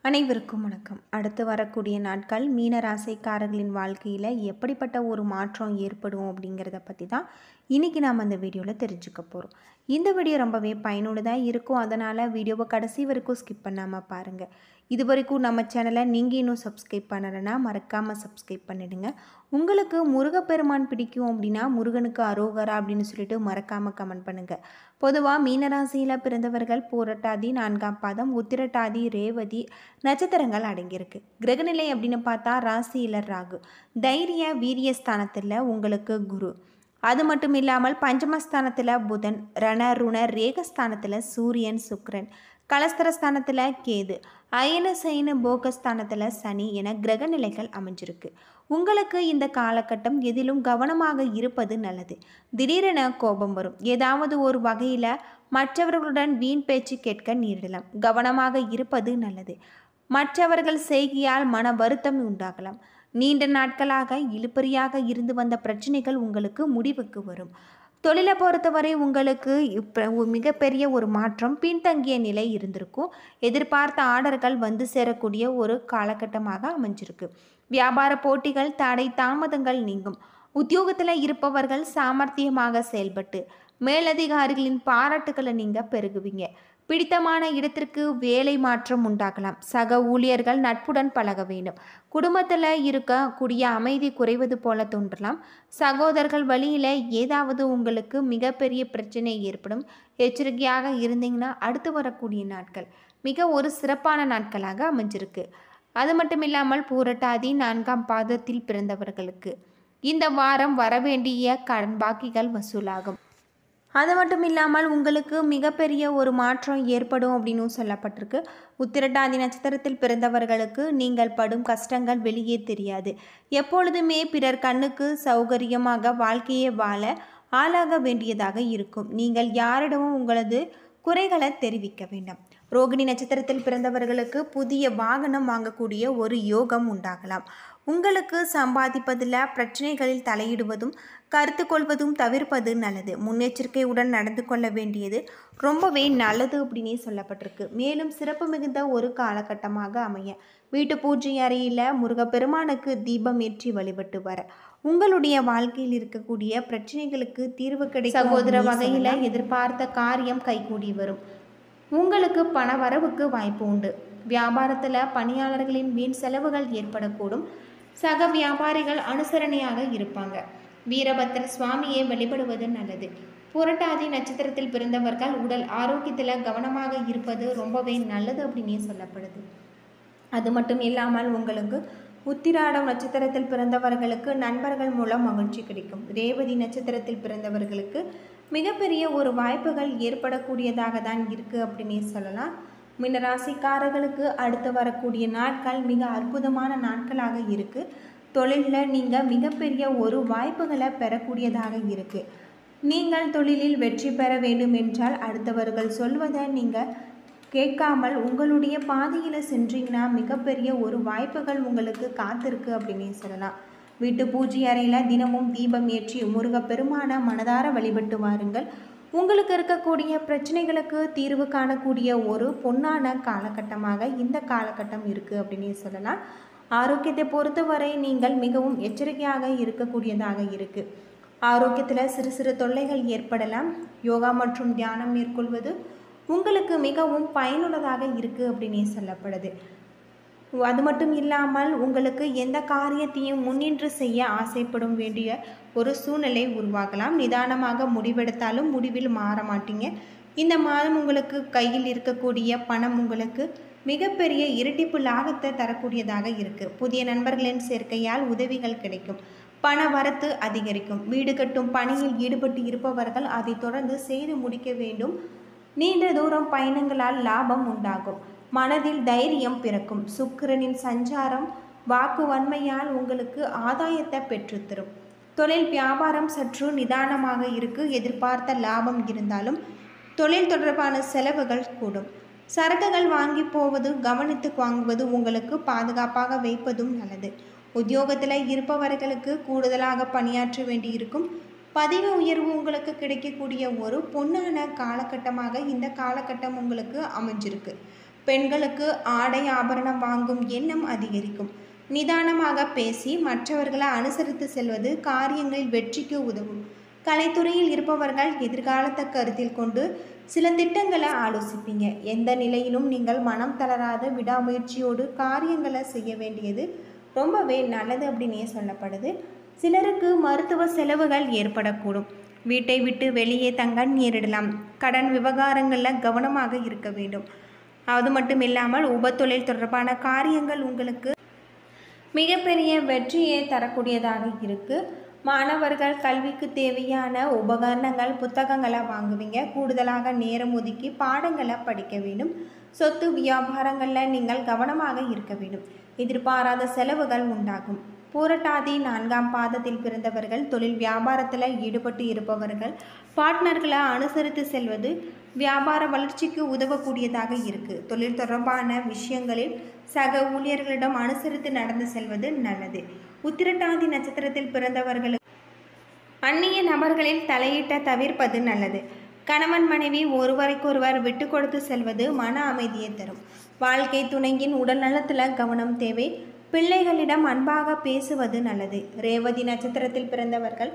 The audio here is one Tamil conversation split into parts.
அனைவருக்கும் வணக்கம். அடுத்து வரக்கூடிய நாட்கள் மீன ராசிக்காரர்களின் வாழ்க்கையில் எப்படிப்பட்ட ஒரு மாற்றம் ஏற்படும் அப்படிங்கிறத பற்றி தான் இன்றைக்கி நாம் அந்த வீடியோவில் தெரிஞ்சுக்க போகிறோம். இந்த வீடியோ ரொம்பவே பயனுள்ளதாக இருக்கும். அதனால் வீடியோவை கடைசி வரைக்கும் ஸ்கிப் பண்ணாமல் பாருங்கள். இது வரைக்கும் நம்ம சேனலை நீங்கள் இன்னும் சப்ஸ்கிரைப் பண்ணலைன்னா மறக்காமல் சப்ஸ்கிரைப் பண்ணிவிடுங்க. உங்களுக்கு முருகப்பெருமான் பிடிக்கும் அப்படின்னா முருகனுக்கு அரோகரா அப்படின்னு சொல்லிட்டு மறக்காமல் கமெண்ட் பண்ணுங்கள். பொதுவாக மீனராசியில் பிறந்தவர்கள் பூரட்டாதி, 4ஆம் பாதம், உத்திரட்டாதி, ரேவதி நட்சத்திரங்கள் அடங்கியிருக்கு. கிரகநிலை அப்படின்னு பார்த்தா ராசியில் ராகு, தைரிய வீரியஸ்தானத்தில் உங்களுக்கு குரு, அது மட்டும் இல்லாமல் பஞ்சமஸ்தானத்தில் புதன், ரண ருண ரேகஸ்தானத்தில் சூரியன், சுக்கிரன், கலஸ்தரஸ்தானத்தில் கேது, அயன சயன போகஸ்தானத்தில் சனி என கிரக நிலைகள் அமைஞ்சிருக்கு. உங்களுக்கு இந்த காலகட்டம் எதிலும் கவனமாக இருப்பது நல்லது. திடீரென கோபம் வரும். ஏதாவது ஒரு வகையில் மற்றவர்களுடன் வீண் பேச்சு கேட்க நேரிடலாம். கவனமாக இருப்பது நல்லது. மற்றவர்கள் செய்கையால் மன வருத்தம் உண்டாகலாம். நீண்ட நாட்களாக இழுபறியாக இருந்து வந்த பிரச்சனைகள் உங்களுக்கு முடிவுக்கு வரும். தொழிலை பொறுத்தவரை உங்களுக்கு மிகப்பெரிய ஒரு மாற்றம், பின்தங்கிய நிலை இருந்திருக்கும். எதிர்பார்த்த ஆர்டர்கள் வந்து சேரக்கூடிய ஒரு காலகட்டமாக அமைஞ்சிருக்கு. வியாபார போட்டிகள், தடை தாமதங்கள் நீங்கும். உத்தியோகத்தில் இருப்பவர்கள் சாமர்த்தியமாக செயல்பட்டு மேலதிகாரிகளின் பாராட்டுகளை நீங்கள் பெருகுவீங்க. பிடித்தமான இடத்திற்கு வேலை மாற்றம் உண்டாகலாம். சக ஊழியர்கள் நட்புடன் பழக வேண்டும். குடும்பத்தில் இருக்கக்கூடிய அமைதி குறைவது போல தோன்றலாம். சகோதரர்கள் வழியில் ஏதாவது உங்களுக்கு மிகப்பெரிய பிரச்சனை ஏற்படும். எச்சரிக்கையாக இருந்தீங்கன்னா அடுத்து வரக்கூடிய நாட்கள் மிக ஒரு சிறப்பான நாட்களாக அமைஞ்சிருக்கு. அது மட்டும் இல்லாமல் பூரட்டாதி, 4ஆம் பாதத்தில் பிறந்தவர்களுக்கு இந்த வாரம் வரவேண்டிய கடன் பாக்கிகள் வசூலாகும். அது மட்டும் இல்லாமல் உங்களுக்கு மிகப்பெரிய ஒரு மாற்றம் ஏற்படும் அப்படின்னு சொல்லப்பட்டிருக்கு. உத்திரட்டாதி நட்சத்திரத்தில் பிறந்தவர்களுக்கு நீங்கள் படும் கஷ்டங்கள் வெளியே தெரியாது. எப்பொழுதுமே பிறர் கண்ணுக்கு சௌகரியமாக வாழ்க்கையை வாழ ஆளாக வேண்டியதாக இருக்கும். நீங்கள் யாரிடமும் உங்களது குறைகளை தெரிவிக்க வேண்டாம். ரோகிணி நட்சத்திரத்தில் பிறந்தவர்களுக்கு புதிய வாகனம் வாங்கக்கூடிய ஒரு யோகம் உண்டாகலாம். உங்களுக்கு சம்பாதிப்பதில் பிரச்சனைகளில் தலையிடுவதும் கருத்து கொள்வதும் தவிர்ப்பது நல்லது. முன்னெச்சரிக்கையுடன் நடந்து கொள்ள வேண்டியது ரொம்பவே நல்லது அப்படின்னே சொல்லப்பட்டிருக்கு. மேலும் சிறப்பு மிகுந்த ஒரு காலகட்டமாக அமைய வீட்டு பூஜை அறையில் முருகப்பெருமானுக்கு தீபம் ஏற்றி வழிபட்டு வர உங்களுடைய வாழ்க்கையில் இருக்கக்கூடிய பிரச்சனைகளுக்கு தீர்வு கிடைக்கும். சகோதர வகையில் எதிர்பார்த்த காரியம் கைகூடி வரும். உங்களுக்கு பண வரவுக்கு வாய்ப்பு உண்டு. வியாபாரத்தில் பணியாளர்களின் வீண் செலவுகள் ஏற்படக்கூடும். சக வியாபாரிகள் அனுசரணையாக இருப்பாங்க. வீரபத்திர சுவாமியை வழிபடுவது நல்லது. புரட்டாதி நட்சத்திரத்தில் பிறந்தவர்கள் உடல் ஆரோக்கியத்தில் கவனமாக இருப்பது ரொம்பவே நல்லது அப்படின்னே சொல்லப்படுது. அது மட்டும் இல்லாமல் உங்களுக்கு உத்திராடம் நட்சத்திரத்தில் பிறந்தவர்களுக்கு நண்பர்கள் மூலம் மகிழ்ச்சி கிடைக்கும். ரேவதி நட்சத்திரத்தில் பிறந்தவர்களுக்கு மிகப்பெரிய ஒரு வாய்ப்புகள் ஏற்படக்கூடியதாக தான் இருக்குது அப்படின்னே சொல்லலாம். மீனராசிக்காரர்களுக்கு அடுத்து வரக்கூடிய நாட்கள் மிக அற்புதமான நாட்களாக இருக்குது. தொழிலில் நீங்கள் மிகப்பெரிய ஒரு வாய்ப்புகளை பெறக்கூடியதாக இருக்குது. நீங்கள் தொழிலில் வெற்றி பெற வேண்டும் என்றால் அடுத்தவர்கள் சொல்வதை நீங்கள் கேட்காமல் உங்களுடைய பாதையில் சென்றீங்கன்னா மிகப்பெரிய ஒரு வாய்ப்புகள் உங்களுக்கு காத்திருக்கு அப்படின்னே சொல்லலாம். வீட்டு பூஜை அறையில் தினமும் தீபம் ஏற்றி முருகப்பெருமான மனதார வழிபட்டு வாருங்கள். உங்களுக்கு இருக்கக்கூடிய பிரச்சனைகளுக்கு தீர்வு காணக்கூடிய ஒரு பொன்னான காலகட்டமாக இந்த காலகட்டம் இருக்குது அப்படின்னே சொல்லலாம். ஆரோக்கியத்தை பொறுத்தவரை நீங்கள் மிகவும் எச்சரிக்கையாக இருக்கக்கூடியதாக இருக்குது. ஆரோக்கியத்தில் சிறு சிறு தொல்லைகள் ஏற்படலாம். யோகா மற்றும் தியானம் மேற்கொள்வது உங்களுக்கு மிகவும் பயனுள்ளதாக இருக்குது அப்படின்னே சொல்லப்படுது. அது மட்டும் இல்லாமல் உங்களுக்கு எந்த காரியத்தையும் முன்னின்று செய்ய ஆசைப்படும் வேண்டிய ஒரு சூழ்நிலை உருவாகலாம். நிதானமாக முடிவெடுத்தாலும் முடிவில் மாற மாட்டீங்க. இந்த மாதம் உங்களுக்கு கையில் இருக்கக்கூடிய பணம் உங்களுக்கு மிகப்பெரிய இரட்டிப்பு லாபத்தை தரக்கூடியதாக இருக்குது. புதிய நண்பர்களின் சேர்க்கையால் உதவிகள் கிடைக்கும். பண வரத்து அதிகரிக்கும். வீடு கட்டும் பணியில் ஈடுபட்டு இருப்பவர்கள் அதை தொடர்ந்து செய்து முடிக்க வேண்டும். நீண்ட தூரம் பயணங்களால் லாபம் உண்டாகும். மனதில் தைரியம் பிறக்கும். சுக்கிரனின் சஞ்சாரம் வாக்கு வன்மையால் உங்களுக்கு ஆதாயத்தை பெற்றுத்தரும். தொழில் வியாபாரம் சற்று நிதானமாக இருக்கு. எதிர்பார்த்த லாபம் இருந்தாலும் தொழில் தொடர்பான செலவுகள் கூடும். சரக்குகள் வாங்கி போவது கவனித்து வாங்குவது உங்களுக்கு பாதுகாப்பாக வைப்பதும் நல்லது. உத்தியோகத்தில் இருப்பவர்களுக்கு கூடுதலாக பணியாற்ற வேண்டியிருக்கும். பதவி உயர்வு உங்களுக்கு கிடைக்கக்கூடிய ஒரு பொன்னான காலகட்டமாக இந்த காலகட்டம் உங்களுக்கு அமைஞ்சிருக்கு. பெண்களுக்கு ஆடை ஆபரணம் வாங்கும் எண்ணம் அதிகரிக்கும். நிதானமாக பேசி மற்றவர்களை அனுசரித்து செல்வது காரியங்களில் வெற்றிக்கு உதவும். கலைத்துறையில் இருப்பவர்கள் எதிர்காலத்தை கருத்தில் கொண்டு சில திட்டங்களை ஆலோசிப்பீங்க. எந்த நிலையிலும் நீங்கள் மனம் தளராத விடாமுயற்சியோடு காரியங்களை செய்ய வேண்டியது ரொம்பவே நல்லது அப்படின்னே சொல்லப்படுது. சிலருக்கு மருத்துவ செலவுகள் ஏற்படக்கூடும். வீட்டை விட்டு வெளியே தங்க நேரிடலாம். கடன் விவகாரங்களில் கவனமாக இருக்க வேண்டும். அது மட்டும் இல்லாமல் உபத்தொழில் தொடர்பான காரியங்கள் உங்களுக்கு மிகப்பெரிய வெற்றியை தரக்கூடியதாக இருக்குது. மாணவர்கள் கல்விக்கு தேவையான உபகரணங்கள் புத்தகங்களை வாங்குவீங்க. கூடுதலாக நேரம் ஒதுக்கி பாடங்களை படிக்க வேண்டும். சொத்து வியாபாரங்களில் நீங்கள் கவனமாக இருக்க வேண்டும். எதிர்பாராத செலவுகள் உண்டாகும். பூரட்டாதி 4ஆம் பாதத்தில் பிறந்தவர்கள் தொழில் வியாபாரத்தில் ஈடுபட்டு இருப்பவர்கள் பார்ட்னர்களை அனுசரித்து செல்வது வியாபார வளர்ச்சிக்கு உதவக்கூடியதாக இருக்குது. தொழில் தொடர்பான விஷயங்களில் சக ஊழியர்களிடம் அனுசரித்து நடந்து செல்வது நல்லது. உத்திரட்டாதி நட்சத்திரத்தில் பிறந்தவர்களுக்கு அந்நிய நபர்களில் தலையிட்ட தவிர்ப்பது நல்லது. கணவன் மனைவி ஒருவருக்கொருவர் விட்டு கொடுத்து செல்வது மன அமைதியை தரும். வாழ்க்கை துணையின் உடல் நலத்தில் கவனம் தேவை. பிள்ளைகளிடம் அன்பாக பேசுவது நல்லது. ரேவதி நட்சத்திரத்தில் பிறந்தவர்கள்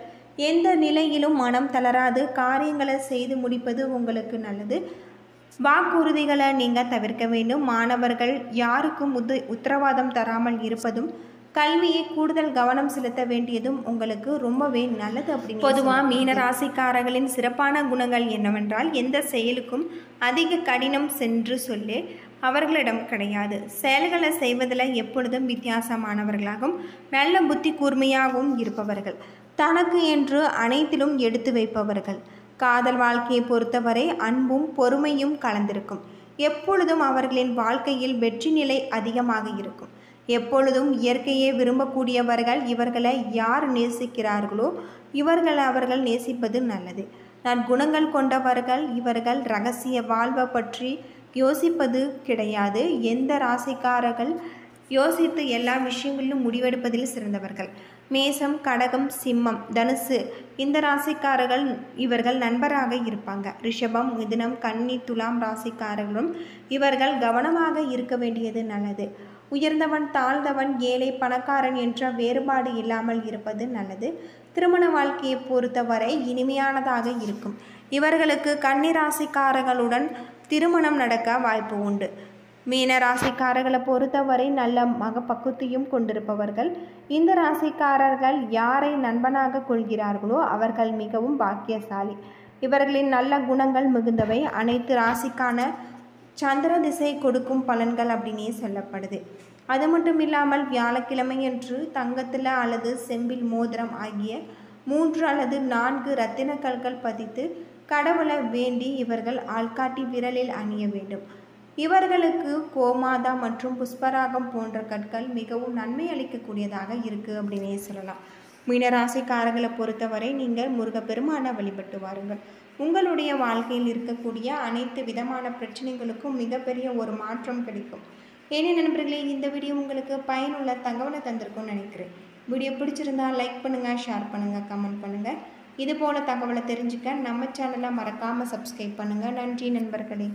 எந்த நிலையிலும் மனம் தளராது காரியங்களை செய்து முடிப்பது உங்களுக்கு நல்லது. வாக்குறுதிகளை நீங்கள் தவிர்க்க வேண்டும். மாணவர்கள் யாருக்கும் உத்தரவாதம் தராமல் இருப்பதும் கல்வியை கூடுதல் கவனம் செலுத்த வேண்டியதும் உங்களுக்கு ரொம்பவே நல்லது. அப்படின்னு பொதுவாக மீன ராசிக்காரர்களின் சிறப்பான குணங்கள் என்னவென்றால் எந்த செயலுக்கும் அதிக கடினம் சென்று சொல்லி அவர்களிடம் கிடையாது. செயல்களை செய்வதில் எப்பொழுதும் வித்தியாசமானவர்களாகவும் நல்ல புத்தி கூர்மையாகவும் இருப்பவர்கள். தனக்கு என்று அனைத்திலும் எடுத்து வைப்பவர்கள். காதல் வாழ்க்கையை பொறுத்தவரை அன்பும் பொறுமையும் கலந்திருக்கும். எப்பொழுதும் அவர்களின் வாழ்க்கையில் வெற்றி நிலை அதிகமாக இருக்கும். எப்பொழுதும் இயற்கையை விரும்பக்கூடியவர்கள். இவர்களை யார் நேசிக்கிறார்களோ அவர்கள் நேசிப்பது நல்லது. நற்குணங்கள் கொண்டவர்கள் இவர்கள். இரகசிய வாழ்வை பற்றி யோசிப்பது கிடையாது. எந்த ராசிக்காரர்கள் யோசித்து எல்லா விஷயங்களிலும் முடிவெடுப்பதில் சிறந்தவர்கள். மேசம், கடகம், சிம்மம், தனுசு இந்த ராசிக்காரர்கள் இவர்கள் நண்பராக இருப்பாங்க. ரிஷபம், மிதுனம், கன்னி, துலாம் ராசிக்காரர்களும் இவர்கள் கவனமாக இருக்க வேண்டியது நல்லது. உயர்ந்தவன், தாழ்ந்தவன், ஏழை, பணக்காரன் என்ற வேறுபாடு இல்லாமல் இருப்பது நல்லது. திருமண வாழ்க்கையை பொறுத்தவரை இனிமையானதாக இருக்கும். இவர்களுக்கு கன்னி ராசிக்காரர்களுடன் திருமணம் நடக்க வாய்ப்பு உண்டு. மீன ராசிக்காரர்களை பொறுத்தவரை நல்ல மகப்பக்குவத்தையும் கொண்டிருப்பவர்கள். இந்த ராசிக்காரர்கள் யாரை நண்பனாக கொள்கிறார்களோ அவர்கள் மிகவும் பாக்கியசாலி. இவர்களின் நல்ல குணங்கள் மிகுந்தவை. அனைத்து ராசிக்கான சந்திர திசை கொடுக்கும் பலன்கள் அப்படின்னே சொல்லப்படுது. அது மட்டும் இல்லாமல் வியாழக்கிழமையன்று தங்கத்தில் அல்லது செம்பில் மோதிரம் ஆகிய 3 அல்லது 4 இரத்தின கற்கள் பதித்து கடவுளை வேண்டி இவர்கள் ஆள்காட்டி விரலில் அணிய வேண்டும். இவர்களுக்கு கோமாதா மற்றும் புஷ்பராகம் போன்ற கற்கள் மிகவும் நன்மை அளிக்கக்கூடியதாக இருக்குது அப்படின்னே சொல்லலாம். மீனராசிக்காரர்களை பொறுத்தவரை நீங்கள் முருகப்பெருமானை வழிபட்டு வாருங்கள். உங்களுடைய வாழ்க்கையில் இருக்கக்கூடிய அனைத்து விதமான பிரச்சனைகளுக்கும் மிகப்பெரிய ஒரு மாற்றம் கிடைக்கும். ஏனே நண்பர்களே, இந்த வீடியோ உங்களுக்கு பயனுள்ள தகவலை தந்திருக்கும்னு நினைக்கிறேன். வீடியோ பிடிச்சிருந்தா லைக் பண்ணுங்கள், ஷேர் பண்ணுங்கள், கமெண்ட் பண்ணுங்கள். இது போல தகவலை தெரிஞ்சுக்க நம்ம சேனலை மறக்காமல் சப்ஸ்கிரைப் பண்ணுங்கள். நன்றி நண்பர்களே.